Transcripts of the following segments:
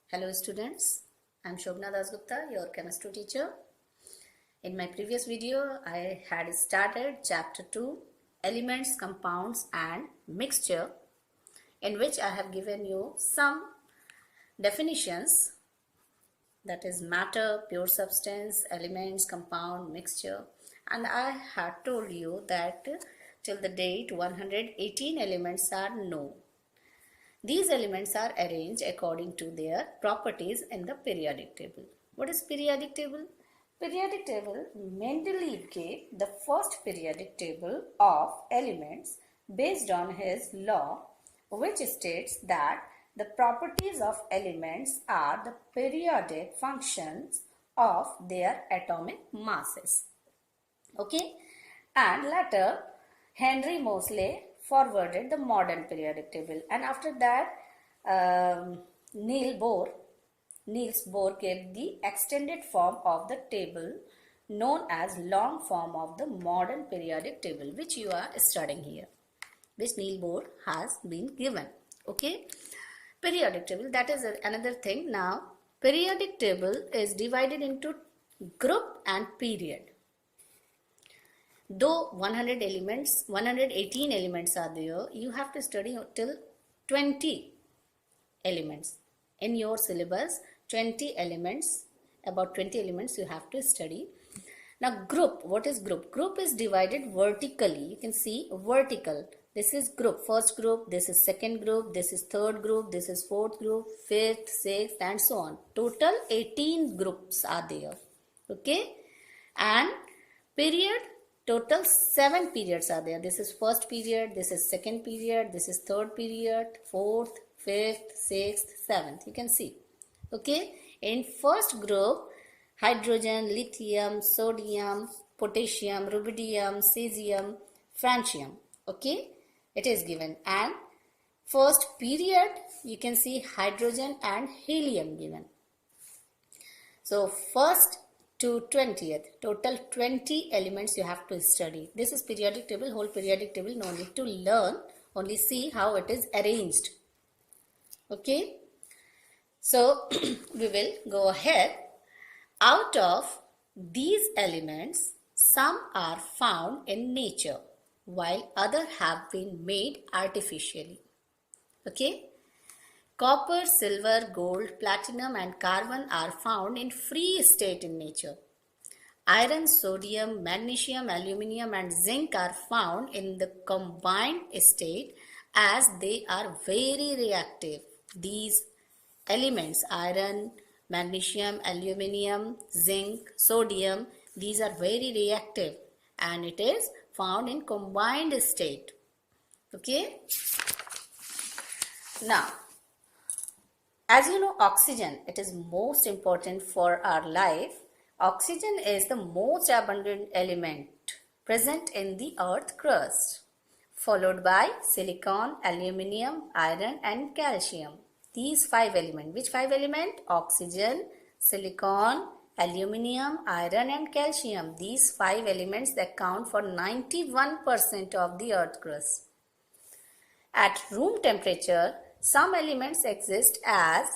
Hello students, I am Shobna Dasgupta, your chemistry teacher. In my previous video, I had started chapter 2, Elements, Compounds and Mixture, in which I have given you some definitions, that is matter, pure substance, elements, compound, mixture, and I had told you that till the date 118 elements are known. These elements are arranged according to their properties in the periodic table. What is periodic table? Periodic table, Mendeleev gave the first periodic table of elements based on his law, which states that the properties of elements are the periodic functions of their atomic masses. Okay, and later Henry Moseley forwarded the modern periodic table, and after that Niels Bohr gave the extended form of the table known as long form of the modern periodic table, which you are studying here, which Niels Bohr has been given. Okay, periodic table, that is another thing. Now periodic table is divided into group and period. Though 118 elements are there, you have to study till 20 elements. In your syllabus, 20 elements, about 20 elements you have to study. Now group, what is group? Group is divided vertically. You can see vertical. This is group, first group, this is second group, this is third group, this is fourth group, fifth, sixth and so on. Total 18 groups are there. Okay, and period, total 7 periods are there. This is first period, this is second period, this is third period, fourth, fifth, sixth, seventh. You can see. Okay, in first group, hydrogen, lithium, sodium, potassium, rubidium, cesium, francium. Okay, it is given. And first period, you can see hydrogen and helium given. So first to 20th, total 20 elements you have to study. This is periodic table, whole periodic table, no need to learn, only see how it is arranged. Okay, so we will go ahead. Out of these elements, some are found in nature while others have been made artificially. Okay, copper, silver, gold, platinum and carbon are found in free state in nature. Iron, sodium, magnesium, aluminium and zinc are found in the combined state as they are very reactive. These elements, iron, magnesium, aluminium, zinc, sodium, these are very reactive and it is found in combined state. Okay. Now, as you know, oxygen, it is most important for our life. Oxygen is the most abundant element present in the earth crust, followed by silicon, aluminium, iron and calcium. These 5 elements. Which 5 elements? Oxygen, silicon, aluminium, iron and calcium. These 5 elements that account for 91% of the earth crust. At room temperature, some elements exist as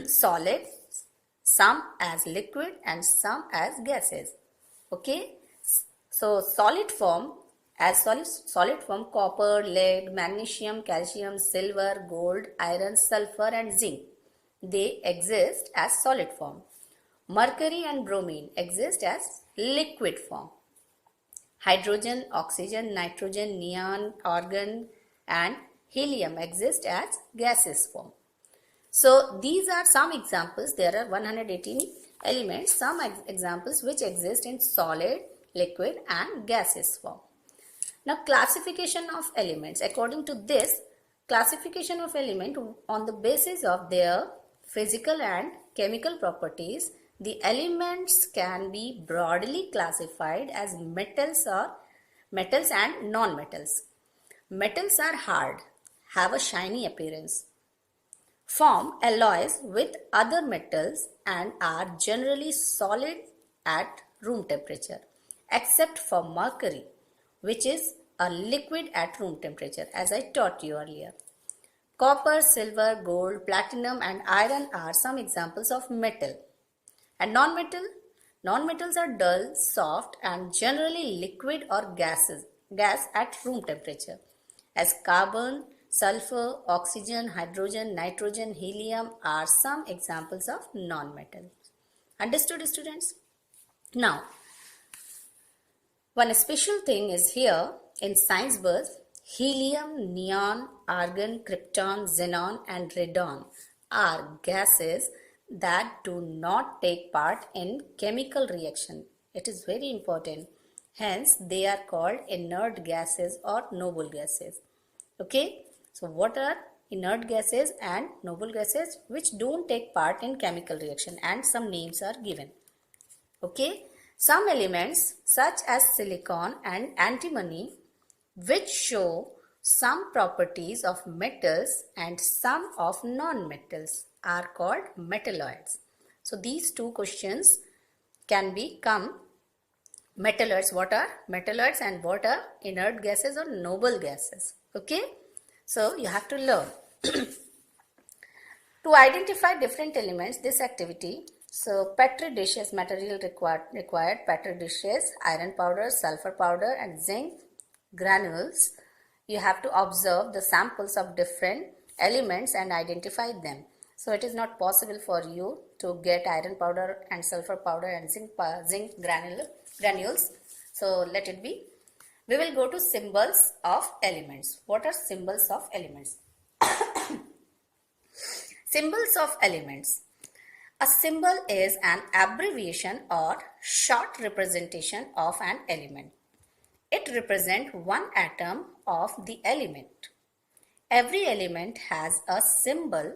solid, some as liquid and some as gases. Okay, so solid form, copper, lead, magnesium, calcium, silver, gold, iron, sulfur and zinc, they exist as solid form. Mercury and bromine exist as liquid form. Hydrogen, oxygen, nitrogen, neon, argon and helium exist as gaseous form. So these are some examples. There are 118 elements, some examples which exist in solid, liquid and gaseous form. Now classification of elements. According to this classification of element, on the basis of their physical and chemical properties, the elements can be broadly classified as metals and non-metals. Metals are hard, have a shiny appearance, form alloys with other metals and are generally solid at room temperature, except for mercury, which is a liquid at room temperature, as I taught you earlier. Copper, silver, gold, platinum and iron are some examples of metal. And non-metal? Non-metals are dull, soft and generally liquid or gas at room temperature. As carbon, sulfur, oxygen, hydrogen, nitrogen, helium are some examples of non-metals. Understood, students? Now, one special thing is here in science bus, helium, neon, argon, krypton, xenon and radon are gases that do not take part in chemical reaction. It is very important. Hence, they are called inert gases or noble gases. Okay, so what are inert gases and noble gases which don't take part in chemical reaction, and some names are given. Okay, some elements such as silicon and antimony which show some properties of metals and some of non-metals are called metalloids. So these two questions can become metalloids. What are metalloids and what are inert gases or noble gases? Okay, so you have to learn. To identify different elements, this activity, so Petri dishes material required Petri dishes, iron powder, sulfur powder and zinc granules. You have to observe the samples of different elements and identify them. So it is not possible for you to get iron powder and sulfur powder and zinc granules. So let it be. We will go to symbols of elements. What are symbols of elements? Symbols of elements. A symbol is an abbreviation or short representation of an element. It represents one atom of the element. Every element has a symbol.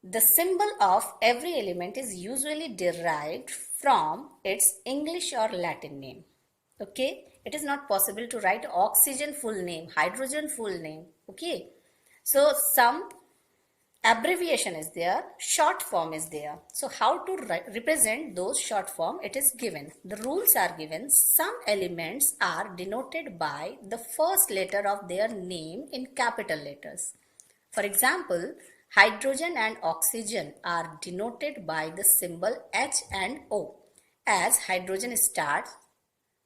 The symbol of every element is usually derived from its English or Latin name. Okay, it is not possible to write oxygen full name, hydrogen full name. Okay, so some abbreviation is there, short form is there. So how to represent those short form? It is given. The rules are given. Some elements are denoted by the first letter of their name in capital letters. For example, hydrogen and oxygen are denoted by the symbol H and O, as hydrogen starts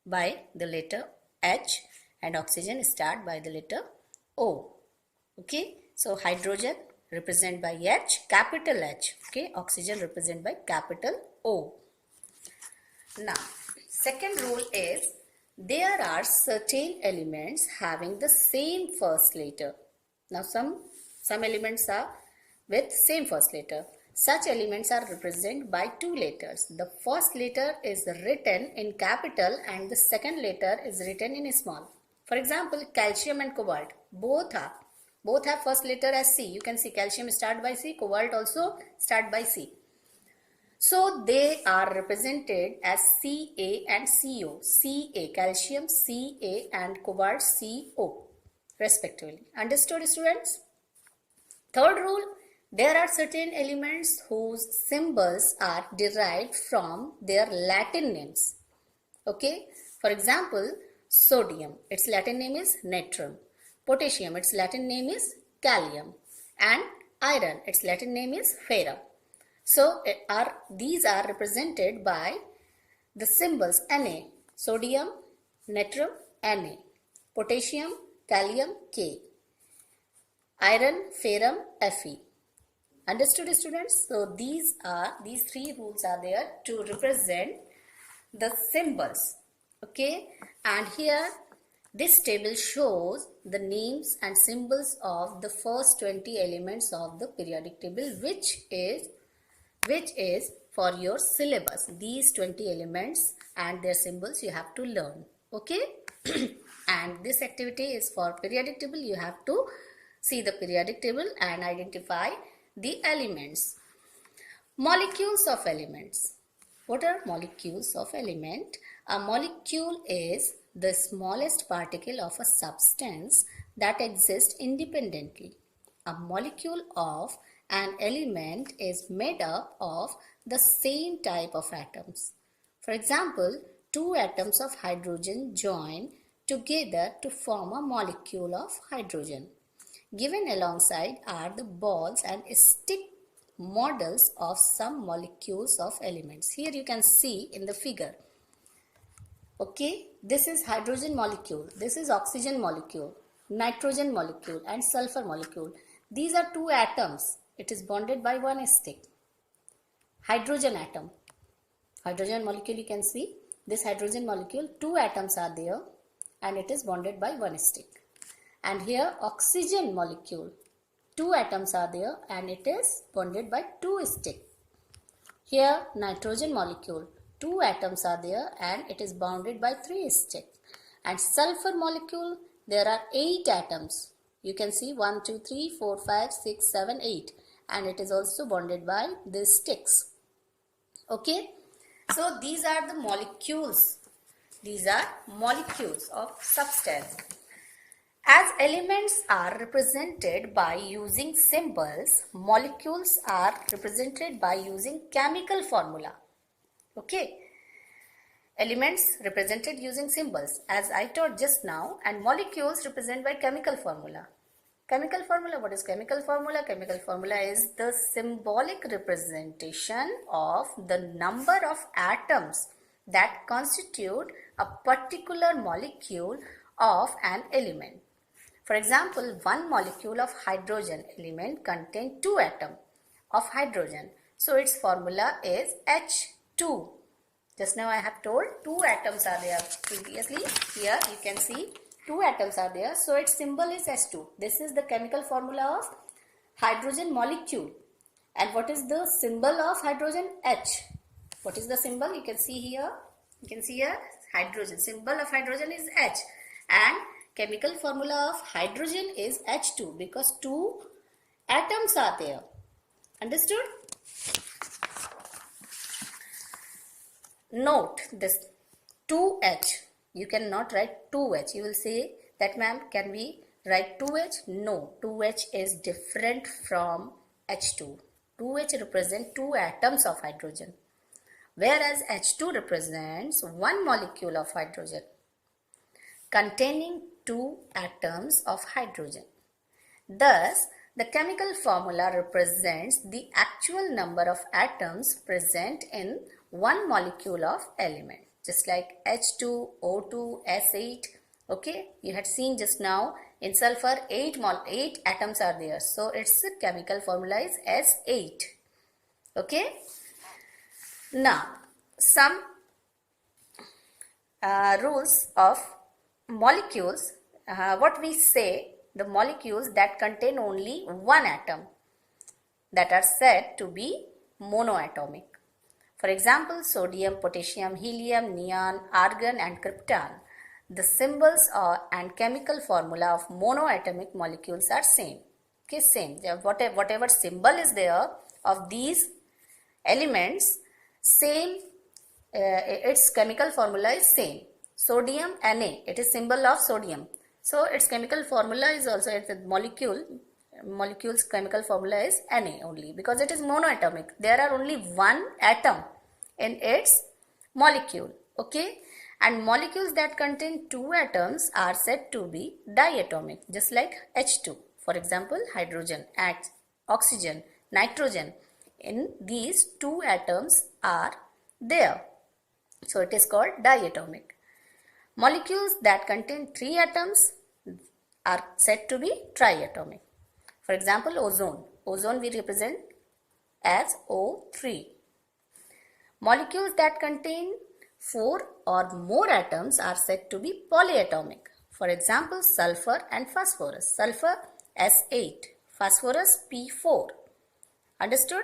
by the letter H and oxygen start by the letter O. Okay, so hydrogen represented by H, capital H. Okay, oxygen represented by capital O. Now, second rule is there are certain elements having the same first letter. Now, some elements are with same first letter. Such elements are represented by two letters. The first letter is written in capital and the second letter is written in small. For example, calcium and cobalt, both have first letter as C. You can see calcium start by C, cobalt also start by C. So they are represented as Ca and Co. Ca, calcium, Ca and cobalt, Co respectively. Understood, students? Third rule, there are certain elements whose symbols are derived from their Latin names. Okay, for example, sodium, its Latin name is natrium. Potassium, its Latin name is kalium, and iron, its Latin name is ferrum. So these are represented by the symbols Na, sodium, natrium, Na, potassium, kalium, K, iron, ferrum, Fe. Understood, students? So these three rules are there to represent the symbols. Okay, and here this table shows the names and symbols of the first 20 elements of the periodic table, which is for your syllabus. These 20 elements and their symbols you have to learn. Okay, and this activity is for periodic table. You have to see the periodic table and identify the elements. Molecules of elements. What are molecules of element? A molecule is the smallest particle of a substance that exists independently. A molecule of an element is made up of the same type of atoms. For example, two atoms of hydrogen join together to form a molecule of hydrogen. Given alongside are the balls and stick models of some molecules of elements. Here you can see in the figure. Okay, this is hydrogen molecule, this is oxygen molecule, nitrogen molecule and sulfur molecule. These are two atoms. It is bonded by one stick. Hydrogen atom. Hydrogen molecule, you can see this hydrogen molecule, two atoms are there and it is bonded by one stick. And here oxygen molecule, two atoms are there and it is bonded by two sticks. Here nitrogen molecule, two atoms are there and it is bounded by three sticks. And sulfur molecule, there are 8 atoms. You can see 1, 2, 3, 4, 5, 6, 7, 8 and it is also bonded by these sticks. Okay. So these are the molecules. These are molecules of substance. As elements are represented by using symbols, molecules are represented by using chemical formula. Okay. Elements represented using symbols, as I taught just now, and molecules represented by chemical formula. Chemical formula, what is chemical formula? Chemical formula is the symbolic representation of the number of atoms that constitute a particular molecule of an element. For example, one molecule of hydrogen element contains 2 atoms of hydrogen. So its formula is H2. Just now I have told 2 atoms are there previously. Here you can see 2 atoms are there. So its symbol is H2. This is the chemical formula of hydrogen molecule. And what is the symbol of hydrogen? H. What is the symbol? You can see here. You can see here hydrogen. Symbol of hydrogen is H. And chemical formula of hydrogen is H2 because 2 atoms are there. Understood? Note this 2H. You cannot write 2H. You will say that, ma'am, can we write 2H? No, 2H is different from H2. 2H represents 2 atoms of hydrogen, whereas H2 represents one molecule of hydrogen containing 2 atoms of hydrogen. Thus, the chemical formula represents the actual number of atoms present in one molecule of element, just like H2, O2, S8. Okay, you had seen just now in sulfur 8 atoms are there. So its chemical formula is S8. Okay. Now, some rules of molecules. What we say, the molecules that contain only one atom, that are said to be monoatomic. For example, sodium, potassium, helium, neon, argon and krypton. The symbols and chemical formula of monoatomic molecules are same. Okay, same. Whatever symbol is there of these elements, same. Its chemical formula is same. Sodium Na, it is symbol of sodium. So its chemical formula is also, it's a molecule's chemical formula is Na only because it is monoatomic. There are only one atom in its molecule. Okay, and molecules that contain 2 atoms are said to be diatomic, just like H2. For example, hydrogen, oxygen, nitrogen. In these 2 atoms are there. So it is called diatomic. Molecules that contain 3 atoms are said to be triatomic. For example, ozone. Ozone we represent as O3. Molecules that contain 4 or more atoms are said to be polyatomic. For example, sulfur and phosphorus. Sulfur S8, phosphorus P4. Understood?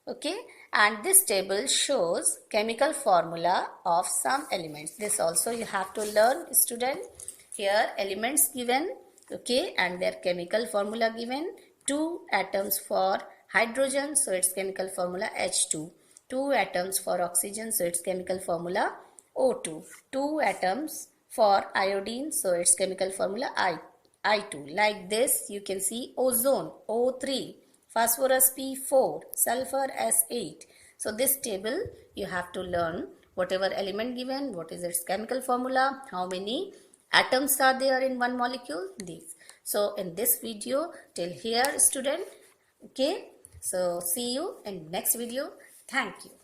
Okay, and this table shows chemical formula of some elements. This also you have to learn, student. Here elements given, okay, and their chemical formula given. 2 atoms for hydrogen, so its chemical formula H2. 2 atoms for oxygen, so its chemical formula O2. 2 atoms for iodine, so its chemical formula I2. Like this, you can see ozone O3. Phosphorus P4, sulfur S8. So this table you have to learn whatever element given, what is its chemical formula, how many atoms are there in one molecule, these. So in this video till here student, okay, so see you in next video. Thank you.